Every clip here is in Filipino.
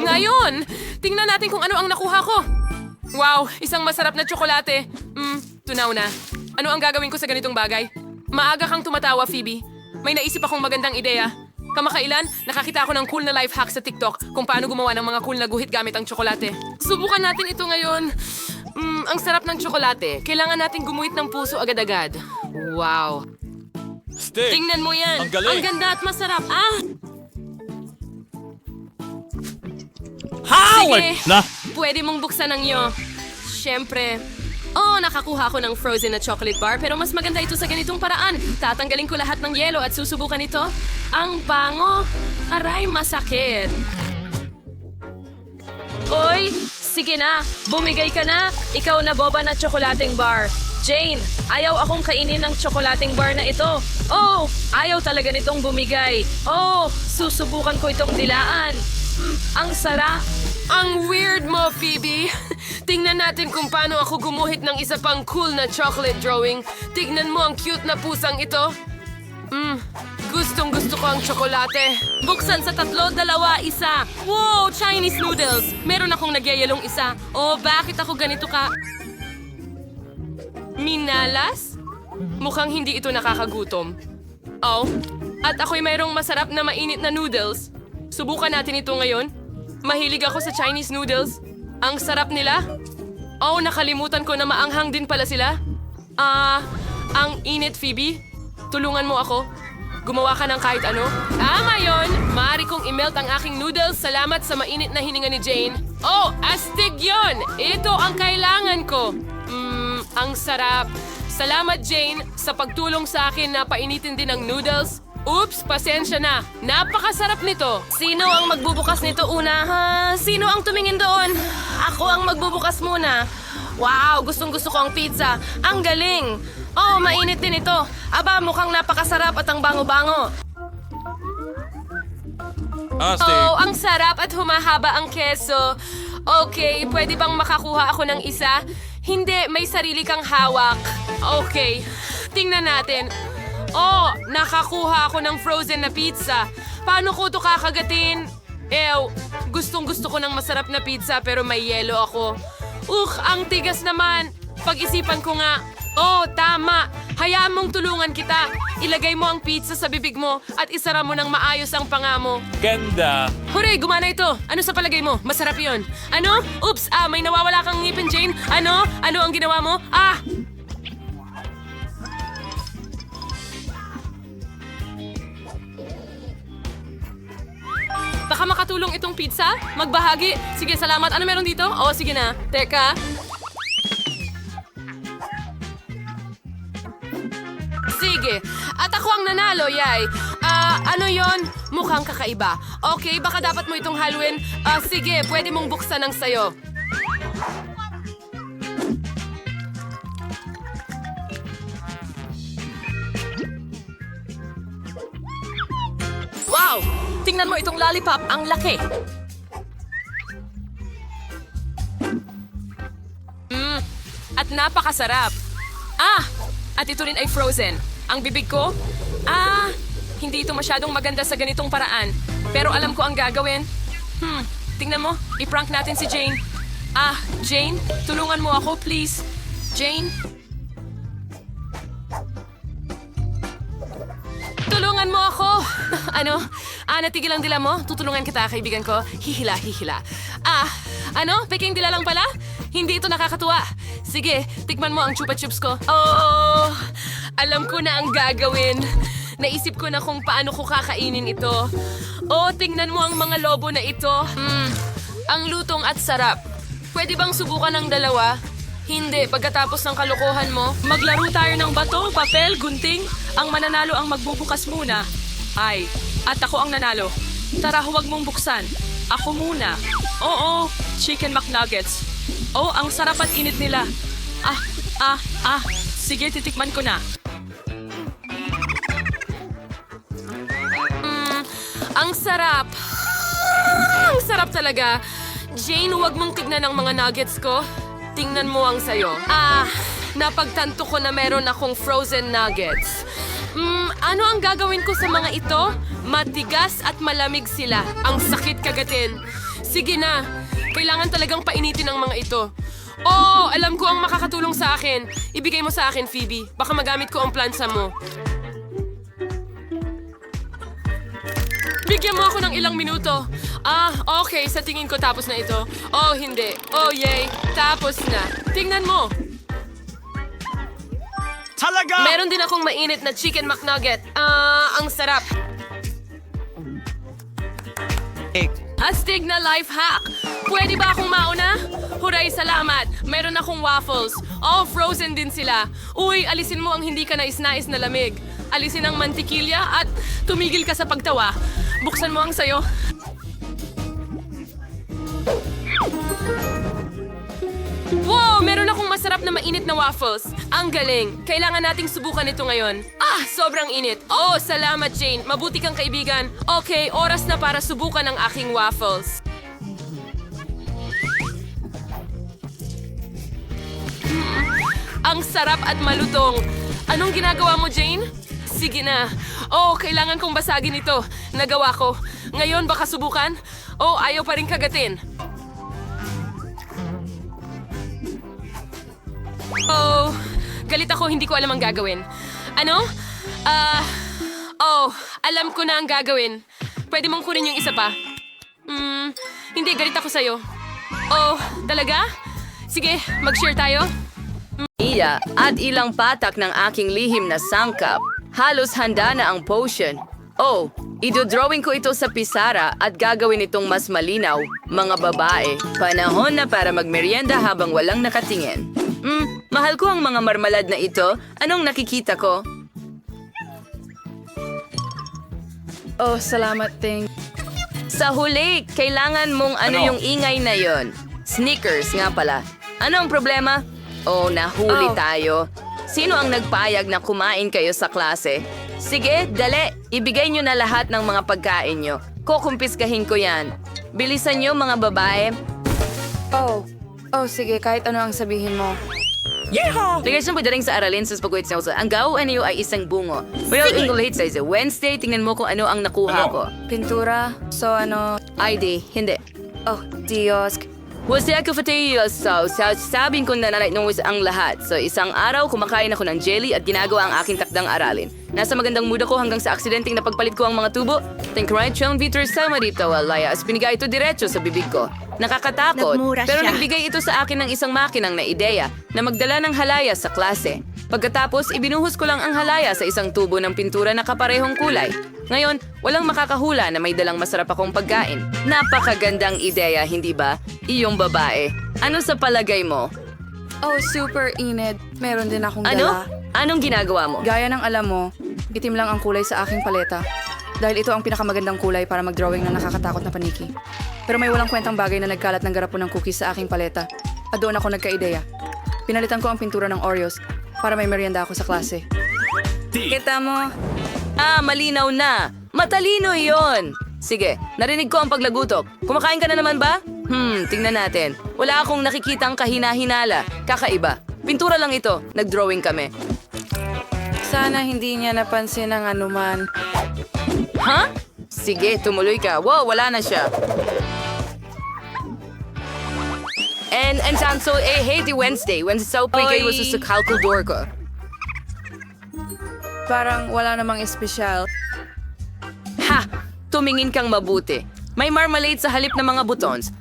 Ngayon, tingnan natin kung ano ang nakuha ko. Wow, isang masarap na tsokolate. Tunaw na. Ano ang gagawin ko sa ganitong bagay? Maaga kang tumatawa, Phoebe. May naisip akong magandang ideya. Kamakailan, nakakita ako ng cool na life hack sa TikTok kung paano gumawa ng mga cool na guhit gamit ang tsokolate. Subukan natin ito ngayon. Ang sarap ng tsokolate. Kailangan natin gumuhit ng puso agad-agad. Wow. Stick! Tingnan mo yan. Ang galing. Ang ganda at masarap. Howard! Sige, pwede mong buksan ang iyo. Siyempre. Nakakuha ko ng frozen na chocolate bar pero mas maganda ito sa ganitong paraan. Tatanggalin ko lahat ng yelo at susubukan ito. Ang bango. Aray, masakit. Oy, sige na. Bumigay ka na. Ikaw na boba na tsokolating bar. Jane, ayaw akong kainin ng tsokolating bar na ito. Ayaw talaga nitong bumigay. Susubukan ko itong dilaan. Ang sarap. Ang weird mo, Phoebe. Tingnan natin kung paano ako gumuhit ng isa pang cool na chocolate drawing. Tignan mo ang cute na pusang ito. Gustong gusto ko ang tsokolate. Buksan sa 3, 2, 1. Wow, Chinese noodles. Meron akong nagyayalong isa. Bakit ako ganito ka? Minalas? Mukhang hindi ito nakakagutom. At ako'y mayroong masarap na mainit na noodles. Subukan natin ito ngayon. Mahilig ako sa Chinese noodles. Ang sarap nila. Nakalimutan ko na maanghang din pala sila. Ang init, Phoebe. Tulungan mo ako. Gumawa ka ng kahit ano. Tama yun! Maaari kong i-melt ang aking noodles. Salamat sa mainit na hininga ni Jane. Astig yun! Ito ang kailangan ko. Ang sarap. Salamat, Jane, sa pagtulong sa akin na painitin din ang noodles. Oops, pasensya na. Napakasarap nito. Sino ang magbubukas nito una, ha? Sino ang tumingin doon? Ako ang magbubukas muna. Wow, gustong-gusto ko ang pizza. Ang galing. Mainit din ito. Aba, mukhang napakasarap at ang bango-bango. Ang sarap at humahaba ang keso. Okay, pwede bang makakuha ako ng isa? Hindi, may sarili kang hawak. Okay, tingnan natin. Nakakuha ako ng frozen na pizza. Paano ko ito kakagatin? Gustong-gusto ko ng masarap na pizza pero may yelo ako. Ang tigas naman. Pag-isipan ko nga. Tama. Hayaan mong tulungan kita. Ilagay mo ang pizza sa bibig mo at isara mo ng maayos ang panga mo. Ganda! Hooray, gumana ito. Ano sa palagay mo? Masarap yon. Ano? Oops, may nawawala kang ngipin, Jane. Ano? Ano ang ginawa mo? Baka makatulong itong pizza? Magbahagi? Sige, salamat. Ano meron dito? Sige na. Teka. Sige. At ako ang nanalo, yay. Ano yon? Mukhang kakaiba. Okay, baka dapat mo itong haluin. Sige, pwede mong buksan ang sayo. Wow! Tingnan mo itong lollipop, ang laki. At napakasarap. At ito rin ay frozen. Ang bibig ko, hindi ito masyadong maganda sa ganitong paraan. Pero alam ko ang gagawin. Tingnan mo, i-prank natin si Jane. Jane, tulungan mo ako, please. Jane? Tulungan mo ako! Ano? Natigil ang dila mo? Tutulungan kita, kaibigan ko. Hihila, hihila. Peking dila lang pala? Hindi ito nakakatuwa. Sige, tikman mo ang chupa chups ko. Alam ko na ang gagawin. Naisip ko na kung paano ko kakainin ito. Tingnan mo ang mga lobo na ito. Ang lutong at sarap. Pwede bang subukan ng dalawa? Hindi, pagkatapos ng kalokohan mo, maglaro tayo ng bato, papel, gunting. Ang mananalo ang magbubukas muna. At ako ang nanalo. Tara, huwag mong buksan. Ako muna. Oo, chicken McNuggets. Ang sarap at init nila. Sige, titikman ko na. Ang sarap. Ang sarap talaga. Jane, huwag mong tignan ang mga nuggets ko. Tingnan mo ang sayo. Napagtanto ko na meron akong frozen nuggets. Ano ang gagawin ko sa mga ito? Matigas at malamig sila. Ang sakit kagatin. Sige na. Kailangan talagang painitin ang mga ito. Oh, alam ko ang makakatulong sa akin. Ibigay mo sa akin, Phoebe. Baka magamit ko ang plansa mo. Bigyan mo ako ng ilang minuto. Okay. Sa tingin ko tapos na ito. Oh, hindi. Oh, yay. Tapos na. Tingnan mo. Talaga! Meron din akong mainit na chicken McNugget. Ang sarap. Astig na life hack. Pwede ba akong mauna? Huray, salamat. Meron akong waffles. Oh, frozen din sila. Uy, alisin mo ang hindi ka nais-nais na lamig. Alisin ang mantikilya at tumigil ka sa pagtawa. Buksan mo ang sayo. Wow! Meron akong masarap na mainit na waffles. Ang galing. Kailangan nating subukan ito ngayon. Sobrang init. Oh, salamat, Jane. Mabuti kang kaibigan. Okay, oras na para subukan ang aking waffles. Ang sarap at malutong. Anong ginagawa mo, Jane? Sige na. Oh, kailangan kong basagin ito. Nagawa ko. Ngayon, baka subukan? Oh, ayaw pa rin kagatin. Oh, galit ako, hindi ko alam ang gagawin. Ano? Alam ko na ang gagawin. Pwede mong kunin yung isa pa. Hindi, galit ako sa'yo. Oh, talaga? Sige, mag-share tayo. Iya at ilang patak ng aking lihim na sangkap. Halos handa na ang potion. Oh, idodrawing ko ito sa pisara at gagawin itong mas malinaw, mga babae. Panahon na para magmerienda habang walang nakatingin. Mahal ko ang mga marmalad na ito. Anong nakikita ko? Oh, salamat, Ting. Sa huli, kailangan mong ano yung ingay na yon. Snickers nga pala. Ano ang problema? Oh, nahuli tayo. Sino ang nagpayag na kumain kayo sa klase? Sige, dali. Ibigay nyo na lahat ng mga pagkain nyo. Kukumpiskahin ko yan. Bilisan nyo, mga babae. Oh, sige, kahit ano ang sabihin mo. Ligas mo daling sa aralin sa pagkuit sa ang gawin niyo ay isang bungo. Well, English sa Wednesday, tingnan mo kung ano ang nakuha ko. Pintura? So, ano? ID, hindi. Oh, Diyos. Wasi ako so sabing ko na nung ang lahat. So isang araw, kumakain ako ng jelly at ginagawa ang aking takdang aralin. Nasa magandang mood ako hanggang sa aksidenteng napagpalit ko ang mga tubo. Think right, Chong Peter sama dito, walaya. As pinigay ito diretso sa bibig ko. Nakakatakot, Nagmura pero siya. nagbigay ito sa akin ng isang makinang na ideya na magdala ng halaya sa klase. Pagkatapos, ibinuhos ko lang ang halaya sa isang tubo ng pintura na kaparehong kulay. Ngayon, walang makakahula na may dalang masarap akong pagkain. Napakagandang ideya, hindi ba? Iyong babae. Ano sa palagay mo? Oh, super init. Meron din akong Ano? dala. Anong ginagawa mo? Gaya ng alam mo, itim lang ang kulay sa aking paleta. Dahil ito ang pinakamagandang kulay para mag-drawing ng nakakatakot na paniki. Pero may walang kwentang bagay na nagkalat ng garapon ng cookies sa aking paleta. At doon ako nagka-ideya. Pinalitan ko ang pintura ng Oreos para may merienda ako sa klase. Kita mo? Malinaw na. Matalino yon. Sige, narinig ko ang paglagutok. Kumakain ka na naman ba? Tingnan natin. Wala akong nakikitang kahina-hinala. Kakaiba. Pintura lang ito. Nag-drawing kami. Sana hindi niya napansin ang anuman. Ha? Sige, tumuloy ka. Wow, wala na siya. And so, hey, di Wednesday. Wednesday sa upay kayo sa kalkulador ko. Parang wala namang espesyal. Ha! Tumingin kang mabuti. May marmalade sa halip ng mga butons.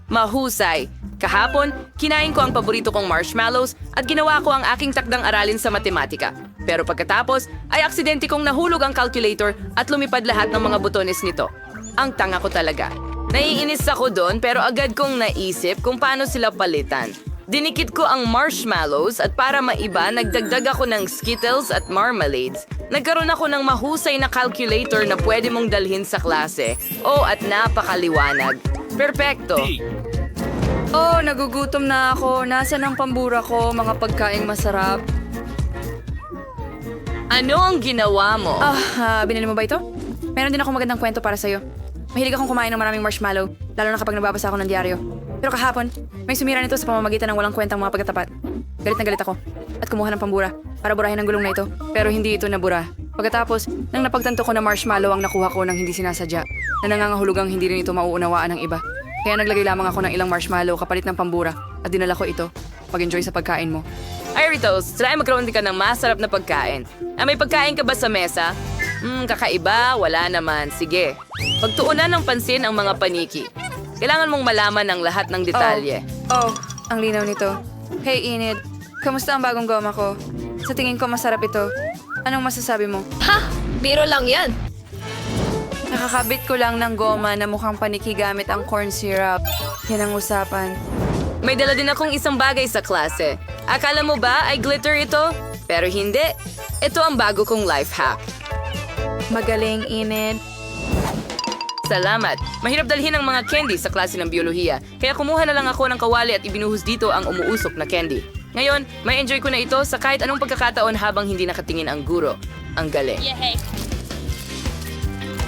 Mahusay. Kahapon, kinain ko ang paborito kong marshmallows at ginawa ko ang aking takdang aralin sa matematika. Pero pagkatapos, ay aksidente kong nahulog ang calculator at lumipad lahat ng mga butones nito. Ang tanga ko talaga. Naiinis ako doon pero agad kong naisip kung paano sila palitan. Dinikit ko ang marshmallows at para maiba, nagdagdag ako ng Skittles at marmalades. Nagkaroon ako ng mahusay na calculator na pwede mong dalhin sa klase. Oh, at napakaliwanag. Perpekto. Oh, nagugutom na ako. Nasaan ang pambura ko, mga pagkaing masarap? Ano ang ginawa mo? Binili mo ba ito? Meron din akong magandang kwento para sa'yo. Mahilig akong kumain ng maraming marshmallow, lalo na kapag nababasa ako ng diaryo. Pero kahapon, may sumira nito sa pamamagitan ng walang kwentang mga pagkatapat. Galit na galit ako at kumuha ng pambura para burahin ang gulong na ito. Pero hindi ito nabura. Pagkatapos, nang napagtanto ko na marshmallow ang nakuha ko nang hindi sinasadya, na nangangahulugang hindi rin ito mauunawaan ng iba. Kaya naglagay lamang ako ng ilang marshmallow kapalit ng pambura at dinala ko ito. Pag-enjoy sa pagkain mo. Ay, Ritos, try magkaroon din ka ng masarap na pagkain. May pagkain ka ba sa mesa? Kakaiba, wala naman. Sige. Pagtuunan ng pansin ang mga paniki. Kailangan mong malaman ang lahat ng detalye. Oh, ang linaw nito. Hey, Enid. Kamusta ang bagong goma ko? Sa tingin ko masarap ito. Anong masasabi mo? Ha! Biro lang yan. Nakakabit ko lang ng goma na mukhang paniki gamit ang corn syrup. Yan ang usapan. May dala din akong isang bagay sa klase. Akala mo ba ay glitter ito? Pero hindi. Ito ang bago kong life hack. Magaling, Enid. Salamat. Mahirap dalhin ang mga candy sa klase ng biolohiya. Kaya kumuha na lang ako ng kawali at ibinuhos dito ang umuusok na candy. Ngayon, may enjoy ko na ito sa kahit anong pagkakataon habang hindi nakatingin ang guro. Ang galing.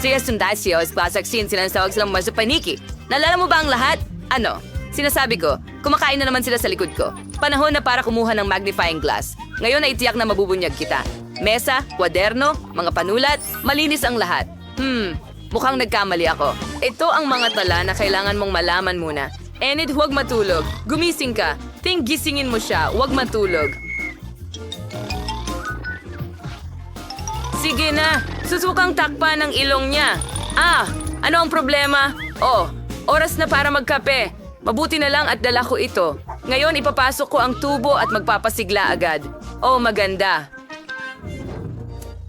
Si Estundasios, Basaksin, sinasawag silang masapaniki. Naalala mo ba ang lahat? Ano? Sinasabi ko, kumakain na naman sila sa likod ko. Panahon na para kumuha ng magnifying glass. Ngayon ay tiyak na mabubunyag kita. Mesa, kwaderno, mga panulat, malinis ang lahat. Mukhang nagkamali ako. Ito ang mga tala na kailangan mong malaman muna. Enid, huwag matulog. Gumising ka. Gisingin mo siya. Huwag matulog. Sige na. Susukang takpan ng ilong niya. Ano ang problema? Oras na para magkape. Mabuti na lang at dala ko ito. Ngayon ipapasok ko ang tubo at magpapasigla agad. Maganda.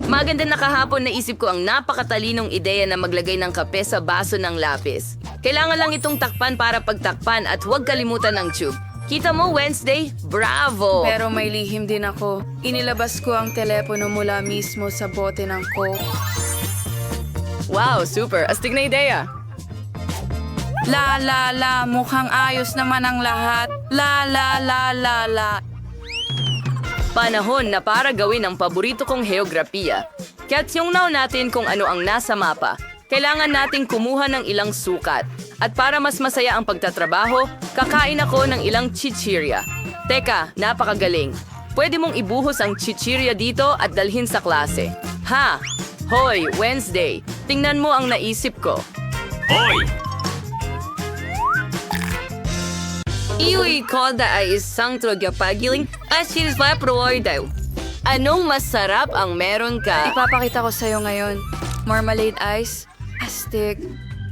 Maganda na kahapon naisip ko ang napakatalinong ideya na maglagay ng kape sa baso ng lapis. Kailangan lang itong takpan para pagtakpan at huwag kalimutan ng tube. Kita mo, Wednesday? Bravo! Pero may lihim din ako. Inilabas ko ang telepono mula mismo sa bote ng Coke. Wow, super. Astig na ideya. La, mukhang ayos naman ang lahat. La. Panahon na para gawin ang paborito kong heograpiya. Kaya't yung natin kung ano ang nasa mapa. Kailangan nating kumuha ng ilang sukat. At para mas masaya ang pagtatrabaho, kakain ako ng ilang chichirya. Teka, napakagaling. Pwede mong ibuhos ang chichirya dito at dalhin sa klase. Hoy, Wednesday. Tingnan mo ang naisip ko. Hoy! Iwi ko da ay isang trogapagiling at siniswaproy daw. Anong masarap ang meron ka? Ipapakita ko sa'yo ngayon. Marmalade ice. Astig.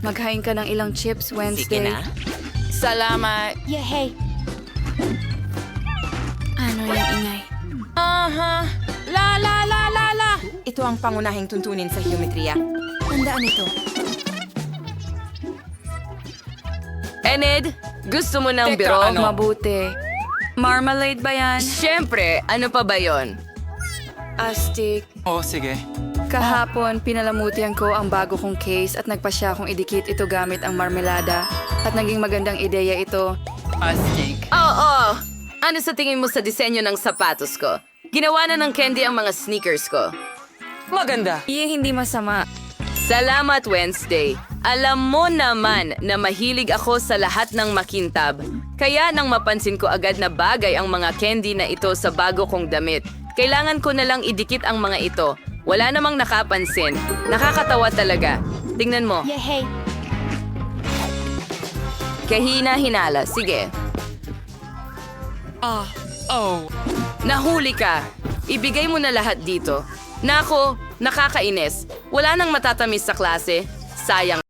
Maghain ka ng ilang chips Wednesday. Sige na. Salamat. Ano yung ingay? La. Ito ang pangunahing tuntunin sa geometriya. Tandaan ito. Enid, gusto mo ng biro? Mabuti. Marmalade ba yan? Siyempre, ano pa ba yon? Astig. Sige. Kahapon, pinalamutian ko ang bago kong case at nagpasya akong idikit ito gamit ang marmelada. At naging magandang ideya ito. Oo. Ano sa tingin mo sa disenyo ng sapatos ko? Ginawa na ng candy ang mga sneakers ko. Hindi masama. Salamat, Wednesday. Alam mo naman na mahilig ako sa lahat ng makintab. Kaya nang mapansin ko agad na bagay ang mga candy na ito sa bago kong damit, kailangan ko na lang idikit ang mga ito. Wala namang nakapansin. Nakakatawa talaga. Tingnan mo. Kahina-hinala. Sige. Nahuli ka. Ibigay mo na lahat dito. Nako, nakakainis. Wala nang matatamis sa klase. Sayang.